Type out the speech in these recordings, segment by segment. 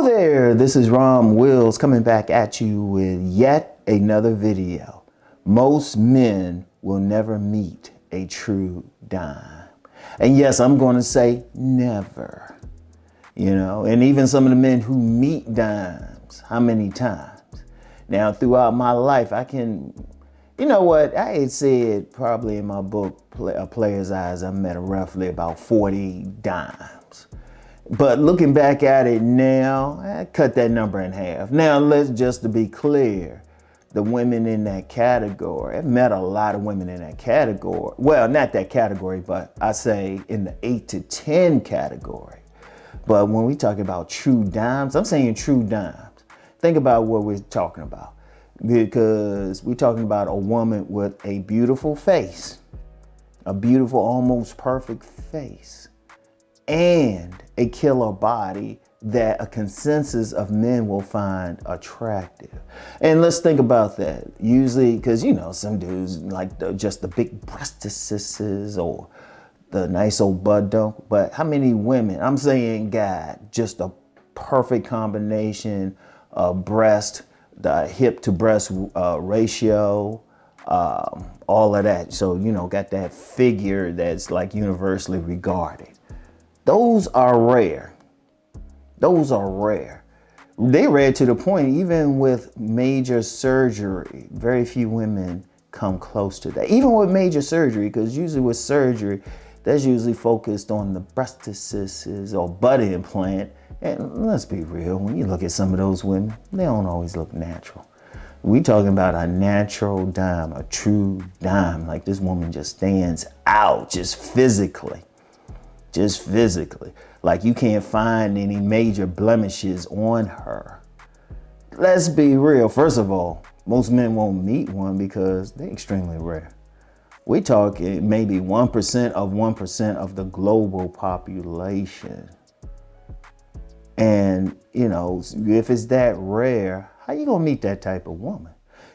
Hello there, this is Rom Wills coming back at you with yet another video. Most men will never meet a true dime. And yes, I'm going to say never. And even some of the men who meet dimes, how many times? Now, throughout my life, I had said probably in my book, A Player's Eyes, I met roughly about 40 dimes. But looking back at it now, I cut that number in half. Now, just to be clear, the women in that category, I've met a lot of women in that category. Well, not that category, but I say in the 8 to 10 category. But when we talk about true dimes, I'm saying true dimes. Think about what we're talking about. Because we're talking about a woman with a beautiful face, a beautiful, almost perfect face, and a killer body that a consensus of men will find attractive. And let's think about that. Usually, because some dudes like just the big breastises or the nice old butt dunk. But how many women, I'm saying God, just a perfect combination of breast, the hip to breast ratio, all of that. So, got that figure that's like universally regarded. Those are rare. Those are rare. They're rare to the point, even with major surgery, very few women come close to that. Even with major surgery, because usually with surgery, that's usually focused on the breastises or butt implant. And let's be real, when you look at some of those women, they don't always look natural. We talking about a natural dime, a true dime. Like this woman just stands out, just physically. Like you can't find any major blemishes on her. Let's be real. First of all, most men won't meet one because they're extremely rare. We talking maybe 1% of the global population. And, if it's that rare, how you gonna meet that type of woman?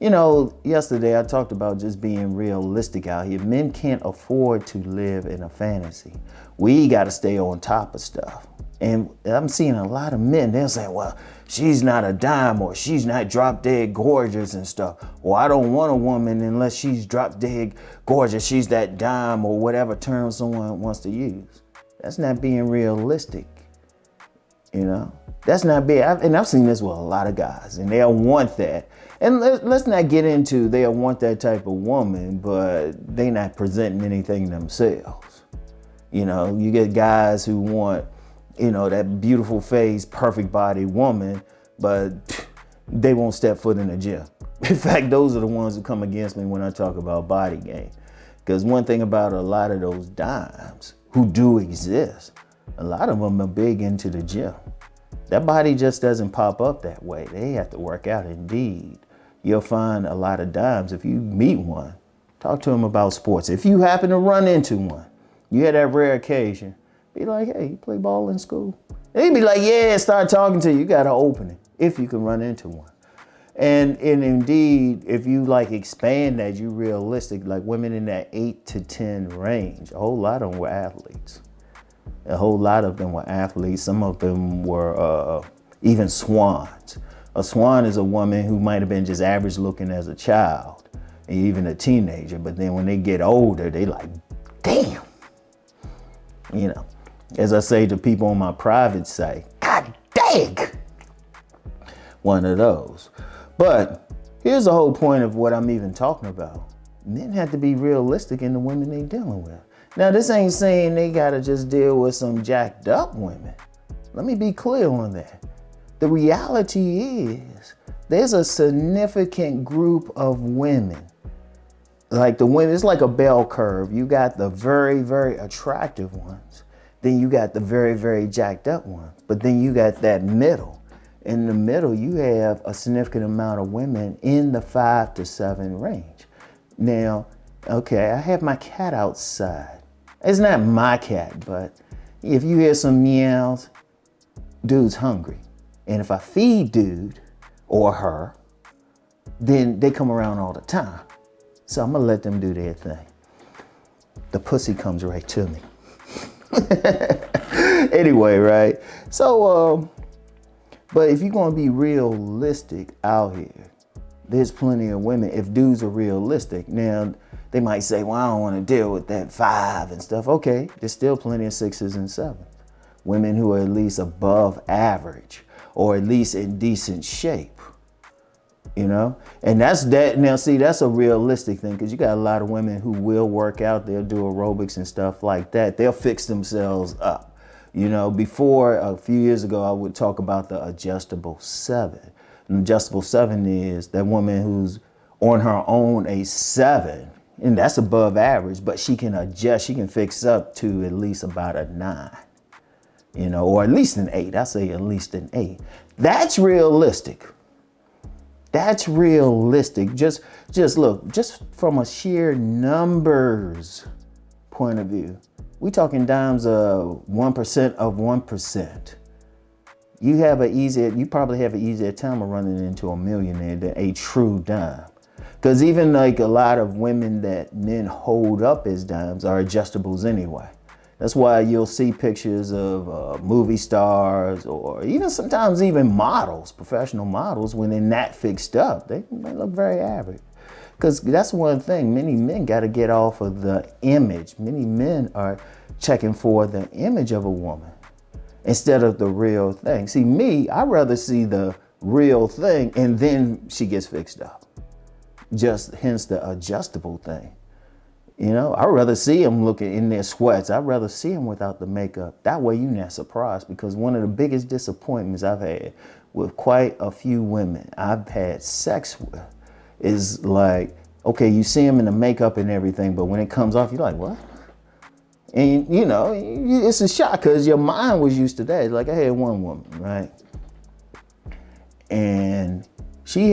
Yesterday I talked about just being realistic out here. Men can't afford to live in a fantasy. We got to stay on top of stuff. And I'm seeing a lot of men, they'll say, well, she's not a dime or she's not drop dead gorgeous and stuff. Or I don't want a woman unless she's drop dead gorgeous. She's that dime or whatever term someone wants to use. That's not being realistic. That's not big. I've seen this with a lot of guys, and they'll want that. And let's not get into they'll want that type of woman, but they not presenting anything themselves. You get guys who want, that beautiful face, perfect body woman, but they won't step foot in the gym. In fact, those are the ones who come against me when I talk about body game. Because one thing about a lot of those dimes who do exist, a lot of them are big into the gym. That body just doesn't pop up that way. They have to work out indeed. You'll find a lot of dimes. If you meet one, talk to them about sports. If you happen to run into one, you had that rare occasion, be like, hey, you play ball in school? They'd be like, yeah, start talking to you. You got to open it if you can run into one. And indeed, if you expand that, you realistic, like women in that 8 to 10 range, a whole lot of them were athletes. A whole lot of them were athletes. Some of them were even swans. A swan is a woman who might have been just average looking as a child, and even a teenager. But then when they get older, they like, damn. As I say to people on my private site, God dang. One of those. But here's the whole point of what I'm even talking about. Men have to be realistic in the women they're dealing with. Now, this ain't saying they gotta just deal with some jacked up women. Let me be clear on that. The reality is there's a significant group of women. Like the women, it's like a bell curve. You got the very, very attractive ones. Then you got the very, very jacked up ones. But then you got that middle. In the middle, you have a significant amount of women in the 5 to 7 range. Now, okay, I have my cat outside. It's not my cat, but if you hear some meows, dude's hungry. And if I feed dude or her, then they come around all the time. So I'm gonna let them do their thing. The pussy comes right to me. Anyway, right? So But if you're going to be realistic out here, there's plenty of women. If dudes are realistic, now they might say, well, I don't want to deal with that 5 and stuff. Okay, there's still plenty of 6s and 7s. Women who are at least above average or at least in decent shape, you know? And that's that. Now, see, that's a realistic thing, because you got a lot of women who will work out. They'll do aerobics and stuff like that. They'll fix themselves up. You know, before a few years ago, I would talk about the adjustable 7. An adjustable 7 is that woman who's on her own a 7, and that's above average, but she can adjust, she can fix up to at least about a 9, you know, or at least an 8. I say at least an 8. That's realistic. That's realistic. Just look, just from a sheer numbers point of view, we talking dimes of 1% of 1%. You probably have an easier time of running into a millionaire than a true dime. Because even like a lot of women that men hold up as dimes are adjustables anyway. That's why you'll see pictures of movie stars, or even sometimes even models, professional models, when they're not fixed up, they look very average. Because that's one thing, many men got to get off of the image. Many men are checking for the image of a woman instead of the real thing. See, me, I'd rather see the real thing and then she gets fixed up. Just hence the adjustable thing. You know, I'd rather see them looking in their sweats. I'd rather see them without the makeup. That way you're not surprised, because one of the biggest disappointments I've had with quite a few women I've had sex with is like, okay, you see them in the makeup and everything, but when it comes off, you're like, what? And you know, it's a shock, because your mind was used to that. Like, I had one woman, right? And she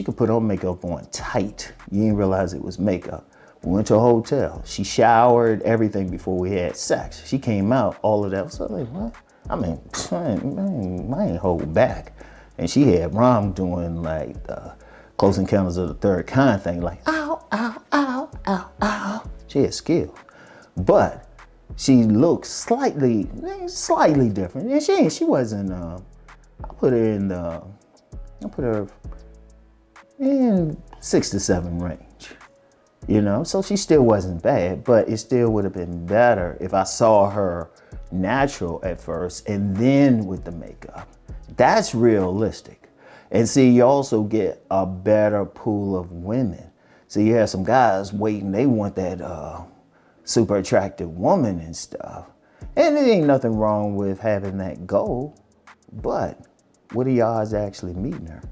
could put her makeup on tight. You didn't realize it was makeup. We went to a hotel. She showered, everything before we had sex. She came out, all of that. So like, what? I ain't hold back. And she had Rom doing like the Close Encounters of the Third Kind thing, like, ow, ow, ow, ow, ow. She had skill. But she looked slightly different. And she wasn't, I put her in 6 to 7 range. You know, so she still wasn't bad, but it still would have been better if I saw her natural at first and then with the makeup. That's realistic. And see, you also get a better pool of women. So you have some guys waiting, they want that super attractive woman and stuff. And it ain't nothing wrong with having that goal, but what are your odds of actually meeting her?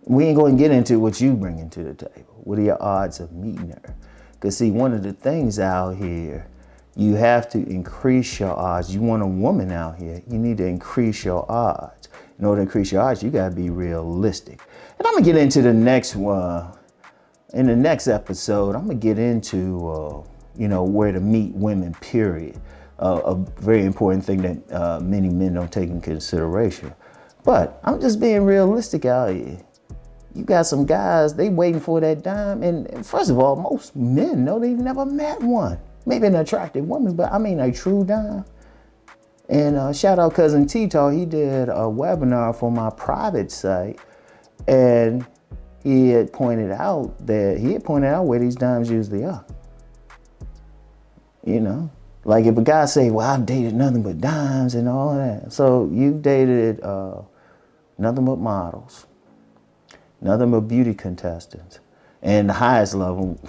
We ain't going to get into what you bringing to the table. What are your odds of meeting her? Because see, one of the things out here, you have to increase your odds. You want a woman out here, you need to increase your odds. In order to increase your odds, you got to be realistic. And I'm going to get into the next one. In the next episode, I'm going to get into, where to meet women, period. A very important thing that many men don't take in consideration. But I'm just being realistic out here. You got some guys, they waiting for that dime. And first of all, most men know they've never met one. Maybe an attractive woman, but I mean a true dime. And shout out Cousin Tito, he did a webinar for my private site. And he had pointed out where these dimes usually are. You know, like if a guy say, well, I've dated nothing but dimes and all of that. So you've dated nothing but models. Nothing but beauty contestants. And the highest level,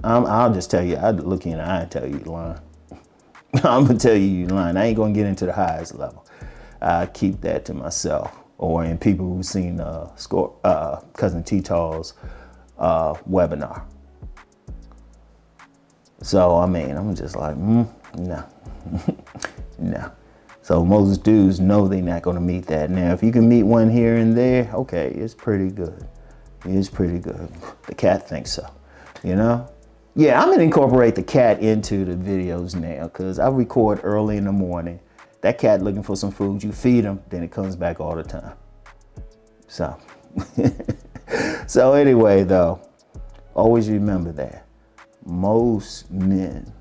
I'll just tell you, I'll look you in the eye and tell you you're lying. I'm going to tell you you're lying. I ain't going to get into the highest level. I keep that to myself. Or in people who've seen Cousin Tito's webinar. So, I'm just like, no. No. So most dudes know they're not going to meet that. Now, if you can meet one here and there, okay, it's pretty good. It's pretty good. The cat thinks so, you know? Yeah, I'm going to incorporate the cat into the videos now, because I record early in the morning. That cat looking for some food, you feed him, then it comes back all the time. So, so anyway, though, always remember that most men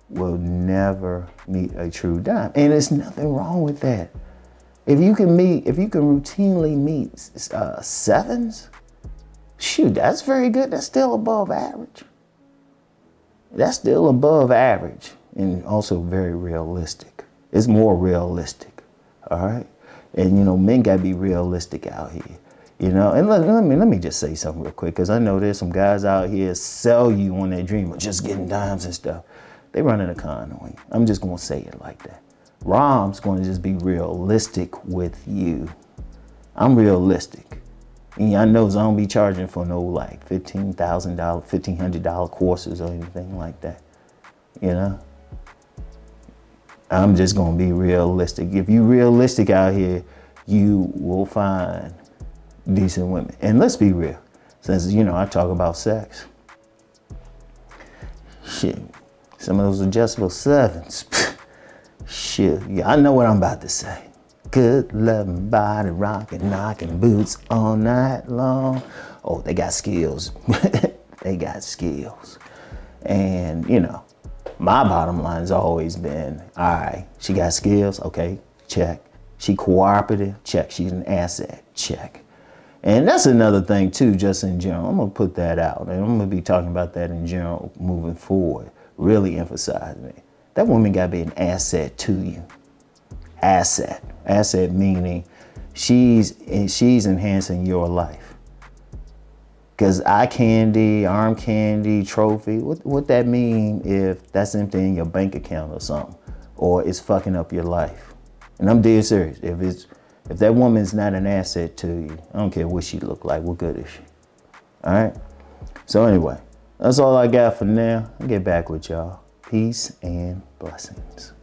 will never meet a true dime. And there's nothing wrong with that. If you can routinely meet sevens, shoot, that's very good. That's still above average. That's still above average and also very realistic. It's more realistic, all right? And, you know, men got to be realistic out here, you know? And let me just say something real quick, because I know there's some guys out here sell you on their dream of just getting dimes and stuff. They running a con on you. I'm just going to say it like that. Rom's going to just be realistic with you. I'm realistic. And y'all knows I don't be charging for no like $15,000, $1,500 courses or anything like that. You know? I'm just going to be realistic. If you realistic out here, you will find decent women. And let's be real. Since, you know, I talk about sex. Shit. Some of those adjustable sevens. Shit. Yeah, I know what I'm about to say. Good loving body, rocking, knocking boots all night long. Oh, they got skills. They got skills. And, you know, my bottom line has always been, all right, she got skills, okay, check. She cooperative, check. She's an asset, check. And that's another thing too, just in general. I'm gonna put that out, and I'm gonna be talking about that in general moving forward, really emphasizing it. That woman gotta be an asset to you. Asset. Asset meaning she's enhancing your life. Because eye candy, arm candy, trophy, what that mean if that's empty in your bank account or something, or it's fucking up your life? And I'm dead serious. If that woman's not an asset to you, I don't care what she look like, what good is she? All right? So anyway, that's all I got for now. I'll get back with y'all. Peace and blessings.